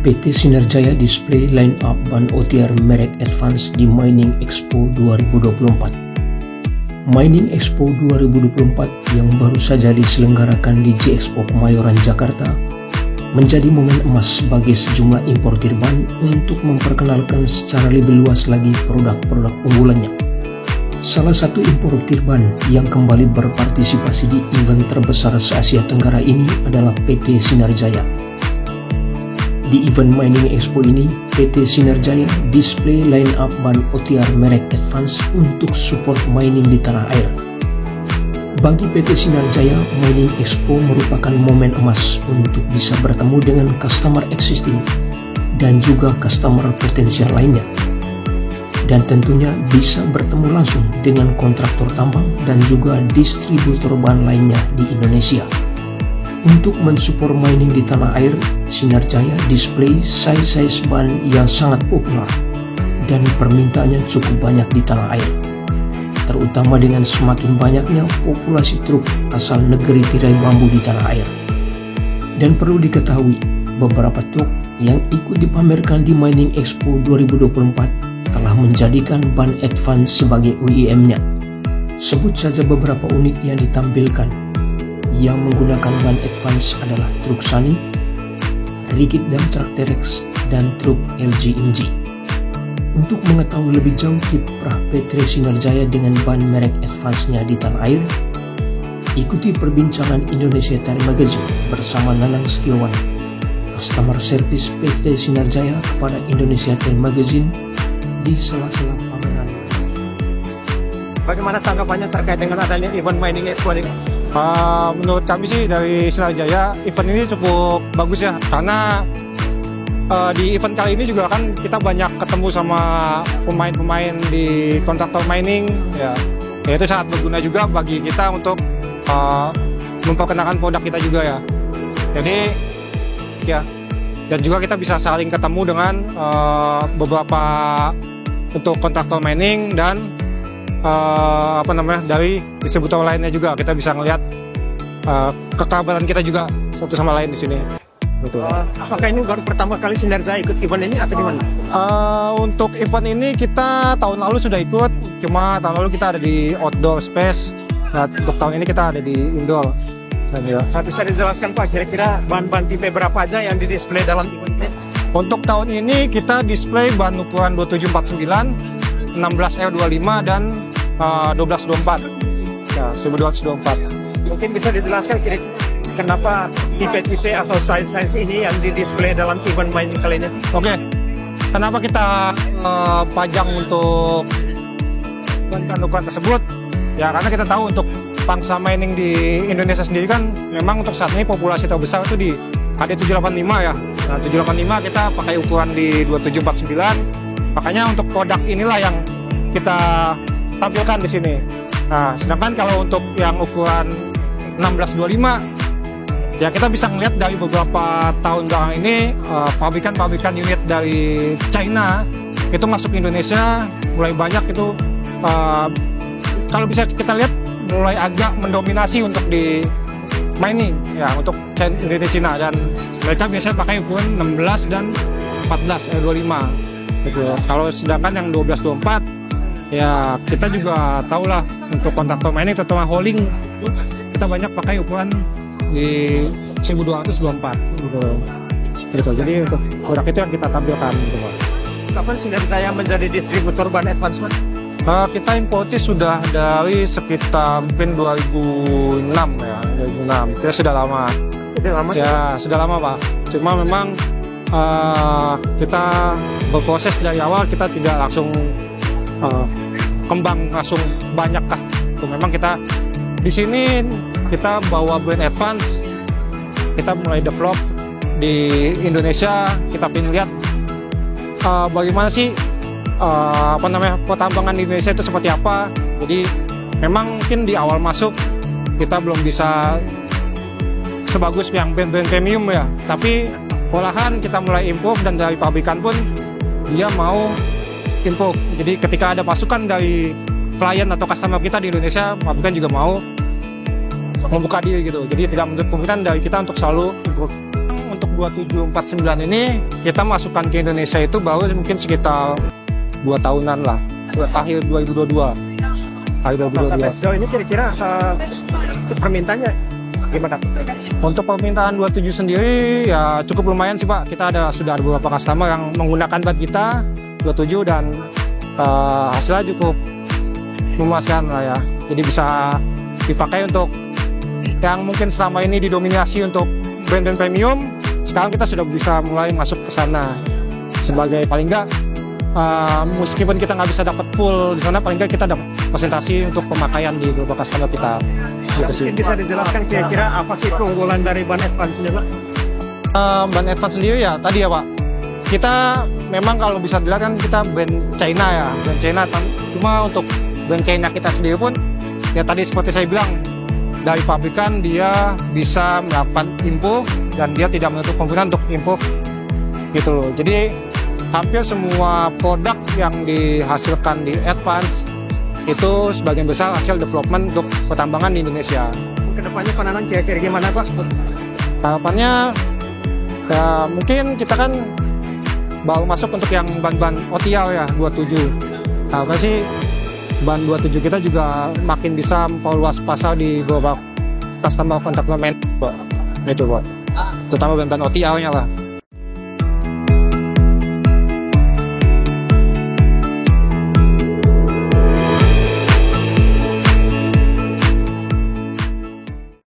PT Sinerjaya display line up ban OTR merek Advance di Mining Expo 2024. Mining Expo 2024 yang baru saja diselenggarakan di G-Expo Kemayoran, Jakarta, menjadi momen emas bagi sejumlah importir ban untuk memperkenalkan secara lebih luas lagi produk-produk unggulannya. Salah satu importir ban yang kembali berpartisipasi di event terbesar se-Asia Tenggara ini adalah PT Sinerjaya. Di event Mining Expo ini, PT Sinerjaya display line up ban OTR merek Advance untuk support mining di tanah air. Bagi PT Sinerjaya, Mining Expo merupakan momen emas untuk bisa bertemu dengan customer existing dan juga customer potensial lainnya. Dan tentunya bisa bertemu langsung dengan kontraktor tambang dan juga distributor ban lainnya di Indonesia. Untuk mensupport mining di tanah air, Sinerjaya display size ban yang sangat populer dan permintaannya cukup banyak di tanah air, terutama dengan semakin banyaknya populasi truk asal negeri tirai bambu di tanah air. Dan perlu diketahui, beberapa truk yang ikut dipamerkan di Mining Expo 2024 telah menjadikan ban Advance sebagai OEM-nya. Sebut saja beberapa unit yang ditampilkan. Yang menggunakan ban Advance adalah truk Sunny, Rigid Dump Truck Terex, dan truk LG MG. Untuk mengetahui lebih jauh kiprah PT Sinerjaya dengan ban merek Advance-nya di tanah air, ikuti perbincangan Indonesia Tire Magazine bersama Nanang Setiawan, Customer Service PT Sinerjaya kepada Indonesia Tire Magazine di sela-sela pameran. Bagaimana tanggapannya terkait dengan adanya event Mining Expo ini? Menurut kami sih dari Sinerjaya, event ini cukup bagus ya, karena di event kali ini juga kan kita banyak ketemu sama pemain-pemain di kontraktor mining ya, itu sangat berguna juga bagi kita untuk memperkenalkan produk kita juga ya. Jadi ya, dan juga kita bisa saling ketemu dengan beberapa untuk kontraktor mining dan dari distributor lainnya juga. Kita bisa ngelihat kekerabatan kita juga satu sama lain di sini. Betul. Apakah ini baru pertama kali Sinerjaya ikut event ini atau gimana? Untuk event ini kita tahun lalu sudah ikut, cuma tahun lalu kita ada di outdoor space. Nah, untuk tahun ini kita ada di indoor. Bisa dijelaskan Pak, kira-kira ban-ban tipe berapa aja yang di-display dalam event ini? Untuk tahun ini kita display ban ukuran 2749, 16R25 dan 1224 ya, 1224. Mungkin bisa dijelaskan kira-kira kenapa tipe-tipe atau size ini yang di-display dalam event mining kali ini? Oke, kenapa kita pajang untuk ukuran tersebut? Ya karena kita tahu untuk pangsa mining di Indonesia sendiri kan memang untuk saat ini populasi terbesar itu di AD785 ya. Nah 785 kita pakai ukuran di 2749. Makanya untuk produk inilah yang kita tampilkan di sini. Nah, sedangkan kalau untuk yang ukuran 1625, ya kita bisa melihat dari beberapa tahun belakang ini pabrikan-pabrikan unit dari China itu masuk ke Indonesia mulai banyak itu. Kalau bisa kita lihat mulai agak mendominasi untuk di mining ya, untuk unit China, dan mereka biasanya pakai ukuran 16 dan 14 R25. Kalau sedangkan yang 1224 ya kita juga tahu lah untuk kontraktor mining terutama hauling kita banyak pakai ukuran di 1224 gitu. Jadi untuk produk itu yang kita tampilkan gitu. Kapan Sinerjaya menjadi distributor ban Advance? Kita importir sudah dari sekitar mungkin 2006 ya, 2006. Kita sudah lama. Ya sudah lama Pak. Cuma memang kita berproses dari awal, kita tidak langsung kembang langsung banyak kah. Memang kita di sini kita bawa brand Advance, kita mulai develop di Indonesia. Kita ingin lihat bagaimana sih pertambangan di Indonesia itu seperti apa. Jadi memang mungkin di awal masuk kita belum bisa sebagus yang brand-brand premium ya, tapi olahan kita mulai improve dan dari pabrikan pun dia mau improve. Jadi ketika ada masukan dari klien atau customer kita di Indonesia, pabrikan juga mau membuka diri gitu. Jadi tidak menutup kemungkinan dari kita untuk selalu improve. Untuk 2749 ini kita masukkan ke Indonesia itu baru mungkin sekitar 2 tahunan lah, akhir 2022. Nah, sampai sejauh ini kira-kira permintaannya gimana? Untuk permintaan 27 sendiri ya cukup lumayan sih Pak. Kita sudah ada beberapa customer yang menggunakan ban kita 27 dan hasilnya cukup memuaskan lah ya. Jadi bisa dipakai untuk yang mungkin selama ini didominasi untuk brand-brand premium. Sekarang kita sudah bisa mulai masuk ke sana sebagai paling enggak meskipun kita nggak bisa dapat full di sana, paling nggak kita dapat presentasi untuk pemakaian di beberapa customer kita. Gitu sih. Bisa dijelaskan kira-kira apa sih keunggulan dari ban Advance ini, Pak? Ban Advance sendiri ya tadi ya Pak, kita memang kalau bisa dilihat kan kita brand China ya, brand China. Cuma untuk brand China kita sendiri pun ya tadi seperti saya bilang, dari pabrikan dia bisa melakukan improve dan dia tidak menutup kemungkinan untuk improve gitu loh. Jadi hampir semua produk yang dihasilkan di Advance itu sebagian besar hasil development untuk pertambangan di Indonesia. Kedepannya penanganan kira-kira gimana Pak? Harapannya ya, mungkin kita kan baru masuk untuk yang ban-ban OTR ya 27. Harapannya sih ban 27 kita juga makin bisa memperluas pasar di beberapa customer contact itu Pak. Terutama ban-ban OTR-nya lah.